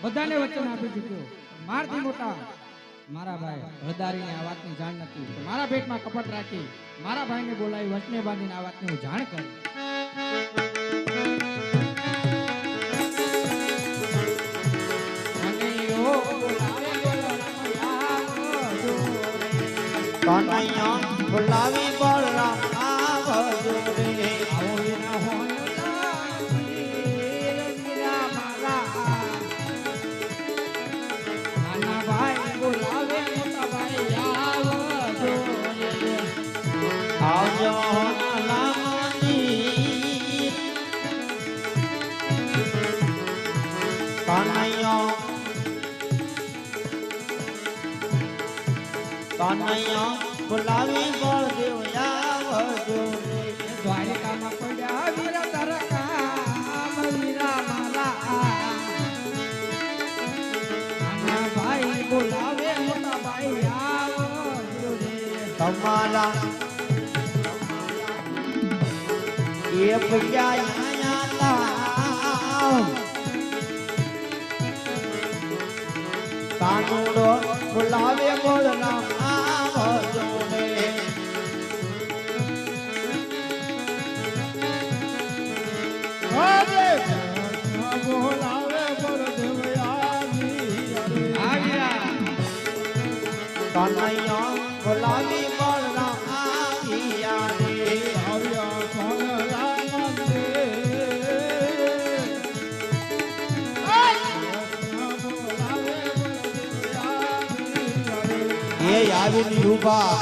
બધાને વચન આપી દીધું મારથી મોટા મારા ભાઈ હળદારીને આ વાતની જાણ નથી તો મારા પેટમાં કપટ રાખી મારા ભાઈને બોલાવી વચને બાંધીને આ વાતની હું જાણ કરી કનૈયા બોલાવી બળરામ આવજો રે આવો વિના હોય નાના ભાઈ બોલાવે મોટા ભાઈ આવજો આવજો લામાજી કનૈયા કનૈયા બોલાવી બળદેવ આવજો રે દ્વારિકામાં પડ્યા વીર તરકામ વીરા માલા નાના ભાઈ બોલાવે મોટા ભાઈ આવજો રે તમારા એ પૈયા કાનુડો બોલાવે બળરામ આવજો રે બોલાવે બળદેવ કનૈયા બોલાવી બળરામ આવ્યા રે એ આવીને ઉભા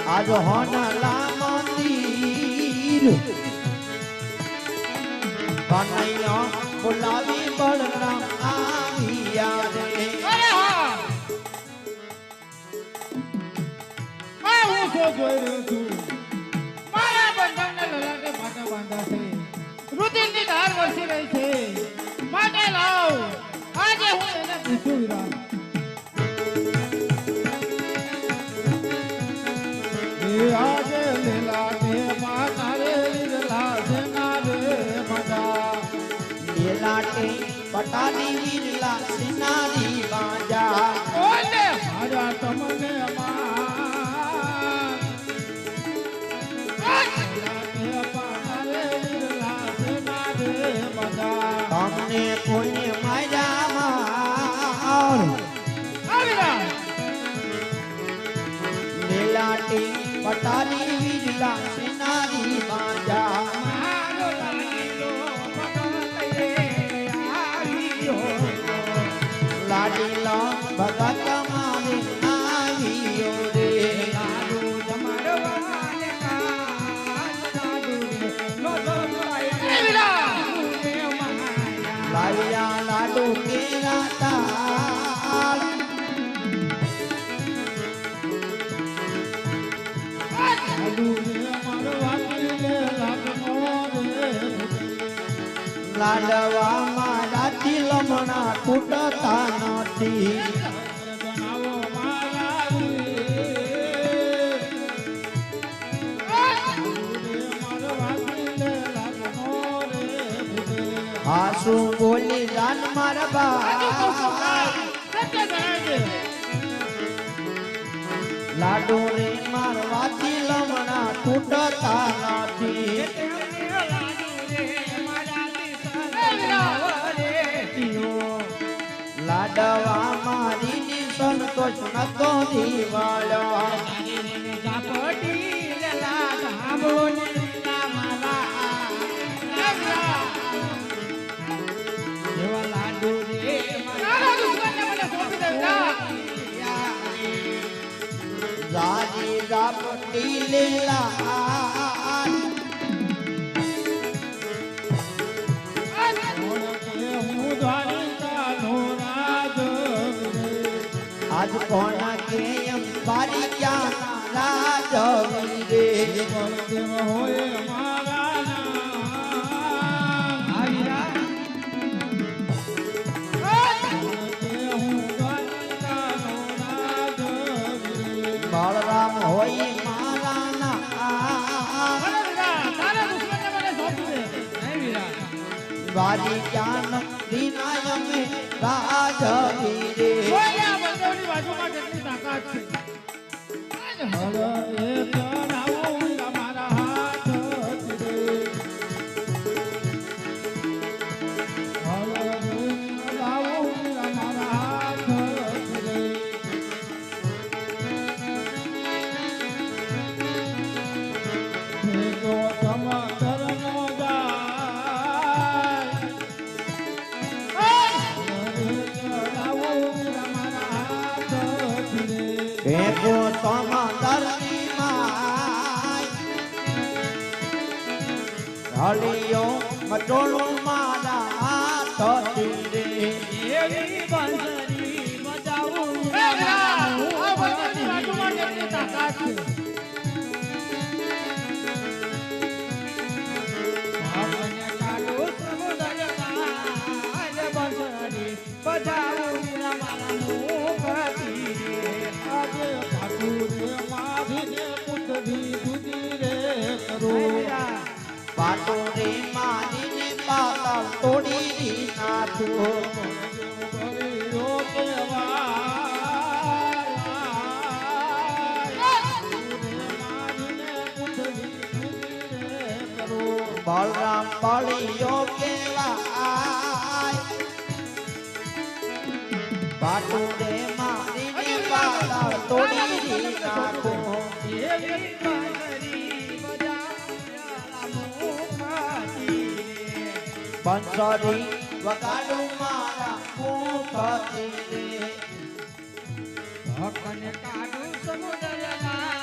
આજ હોનલા મંદિર કનૈયા બોલાવી બળરામ આવ્યા રે રુધિરની ધાર વરસી રહી છે માટે લાવ આજે હું એને પૂછું વિરામ આજે લીલા ને માતા રે લીલા સેના રે મજા લીલાટે પટાલી લીલા સિનારી બાજા ઓલે મારા તમને માન લીલા પાટા રે લીલા સેના રે મજા તમને કોઈને માર્યા લીલાટે પટાલી લીલા સિનારી બાજા લાડીલો ભગત મારે આવ્યો રે લાવ્યા લાડુ કેરા તાળ લાડવા મારાથી લમણા તૂટતા નથી હાસુ બોલી જાન મારા બા લાડુ રે મારવાથી લમણા તૂટતા નથી લાડવા મારી ની સંતોષ નતો દીવાળો રાજી રાપટી લેલા આજ કોના કે અંબારી ક્યાં રાજવી રે હોય અમારા બળરામ હોય મારા ના તારા દુશ્મનને મને સોંપી દે. નહીં વીરા વારી જ્ઞાન દીનાય અમે રાજવી રે ઓય આ બંદોની બાજુમાં કેટલી તાકાત છે હર એ ચડાવો મારા હાથ રે હર એ ચડાવો મારા હાથ રે જો તમ કરનો જાય ચડાવો મારા હાથ રે ભેગો સમંદરની માય હળિયો મટોળું મારા હાથથી રે એવી બંસરી બજાવું આ બંદોની બાજુમાં કેટલી તાકાત છે આપને કાઢો સમુદ્રમાં બંસરી બજાવું મારા મુખથી આજે ઠાકુરે માધીને પુતરી દુધી રે કરો પાટો રે મારીને પાતાળ તોડી રી નાથો કર્યો માધીને પુતરી દુધી રે કરો બલરામ બળિયો કેવાય પાટો રે મારીને પાતાળ તોડી રી નાથો એવી બંસરી બજાવું મુખથી બંસરી વગાડું મારા મુખથી રે ભક્તને કાઢું સમુદ્રમાં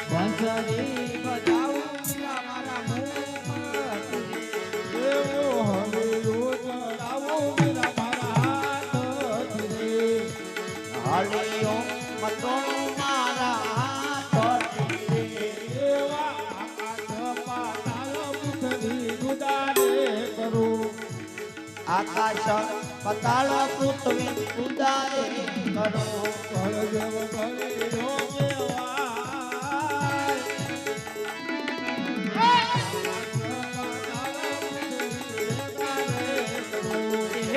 બંસરી બજાવું મારા મુખથી એવો હરિયો ચડાવો મેરા મારા હાથ રે હળિયો મટોળું મારા હાથથી રે એવા આકાશ પાતાળ પુતરી ગુદારે કરો આકાશ પતાળ પૃથ્વી ઉદારે કરો કળદેવ કર્યો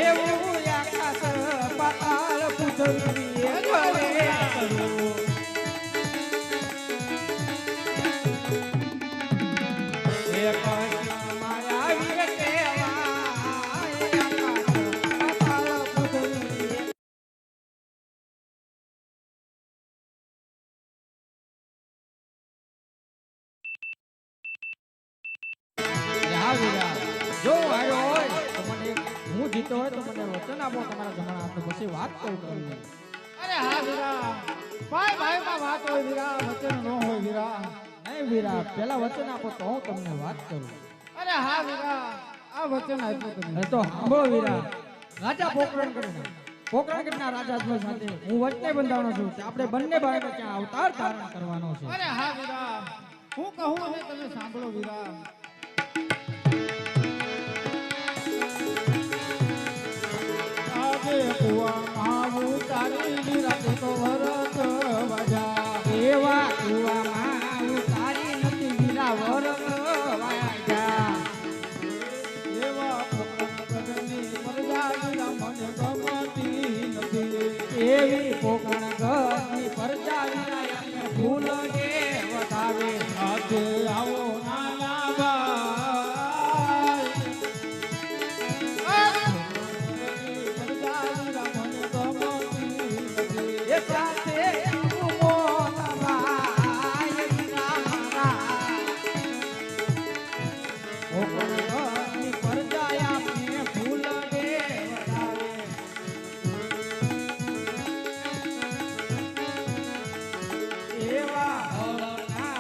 એવું આકાશ પાતાળ પૃથ્વી ઘરે એક મારા વીર કહેવાય આકાશ પાતાળ પૃથ્વી હા વીરા જો આવ્યો હોય તો મને હું જીતો હોય તો મને વચન આપો તમારા જમણા હાથ પછી વાત કરું તમને અરે હા વીરા ભાઈ ભાઈ માં વાત હોય વીરા વચન ન હોય વીરા નહીં વીરા પેલા વચન આપો તો હું તમને વાત કરું અરે હા વીરા આ વચન આપ્યું તમે અરે તો સાંભળો વીરા રાજા પોકરણગઢના રાજા ધ્વજ સાથે હું વચને બંધાવવાનો છું કે આપણે બંને ભાઈનો ત્યાં અવતાર ધારણ કરવાનો છે અરે હા વીરા હું કહું અને તમે સાંભળો વીરા આજે કુવામાં ઉતારી વીરા તે તો વરત વાજા એવા કુવામાં ઉતારી નથી વીરા વરમ વાજા એવા પોકરણગઢની પ્રજા વીરા મને ગમતી નથી એવી પોકરણગઢની પ્રજા વીરા એમને ભૂલ કે વધાવે આજે આવો નાના ભાઈ પ્રજા વીરા મને ગમતી નથી એ સાથે મોટા ભાઈ વીરા મારા પોકરણગઢની પ્રજા આપને ભૂલ કે વધાવે એવા હળના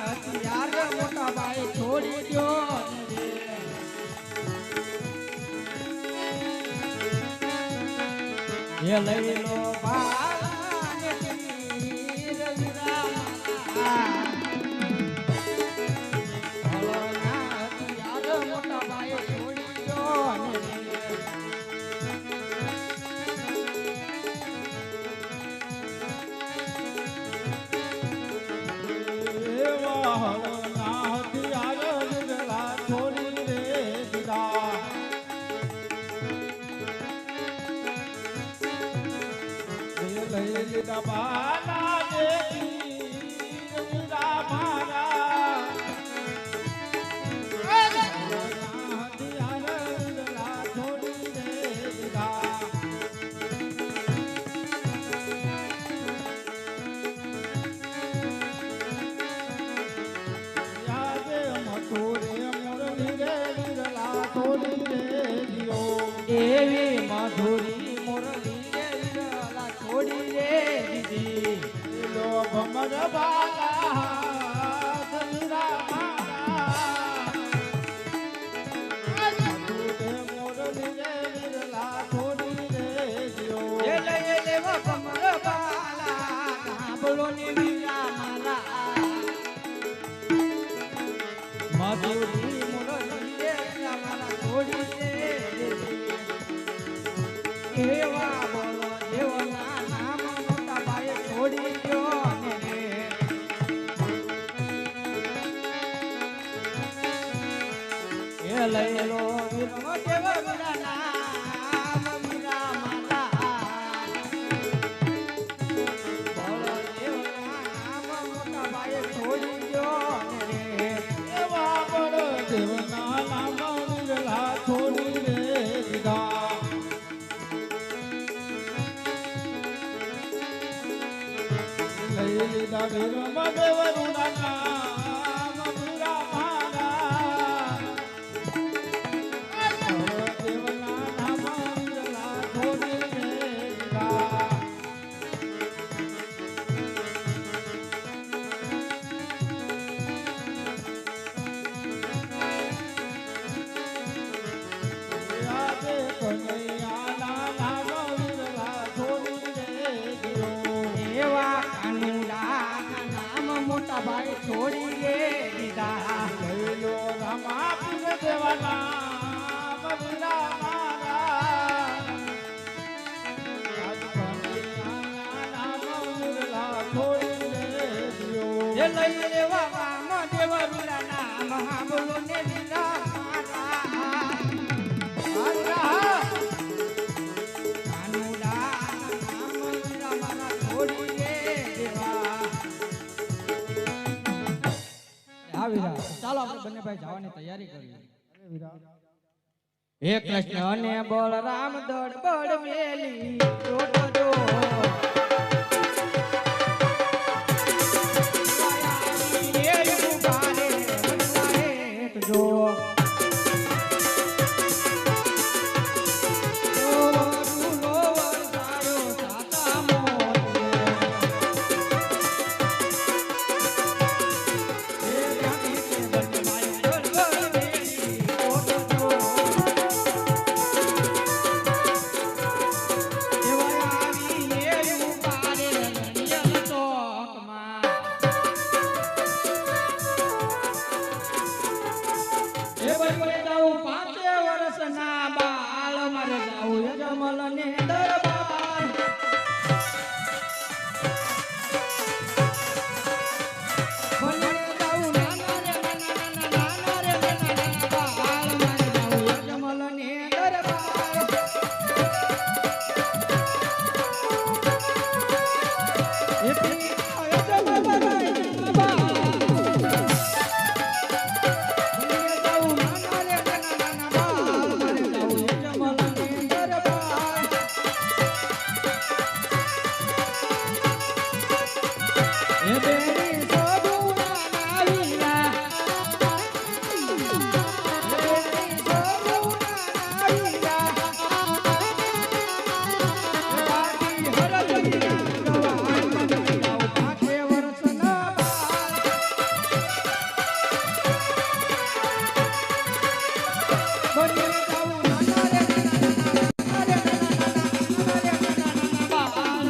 હથિયાર મોટા ભાઈ છોડી દ્યો એ લઈ લો બાળાને તીર વીરા હળના હથિયાર મોટા ભાઈ છોડી દ્યો એવા હળના મધુરી મુરલી રે મારા છોડી દે એવા બોલો દેવના નામ મોટા ભાઈ છોડી ગયો ને રે એ લઈ લો વિરમ દેવના નામ મીરા માતા બોલો દેવના નામ મોટા ભાઈ છોડી ગયો ને રે એવા બળ દેવના નામ વિરલા છોડી રે દીધા લઈ લીધા વિરમ દેવનું નામ મીરા મારા દેવના નામ વિરલા છોડી રે દીધા યાદે કનૈયાના નામ વિરલા છોડી રે દીધો એવા કાનુડાના નામ મોટા ભાઈ છોડી રે દીધા લઈલો રામાપુર દેવાના બબુરા મારા આજ કનૈયાના નામ વિરલા છોડી રે દીધો એ લઈ લેવા રામ દેવરુલા નામ હાંભળો ને લીલા મારા કાનુડાના નામ મીરા મારા છોડી રે દેવા વીરા ચાલો આપણે બંને ભાઈ જવાની તૈયારી કરીએ હે કૃષ્ણ અને બલરામ દળ બળ મેલી જોતો જો જો બાળ મારે જાઉં યજમલ ને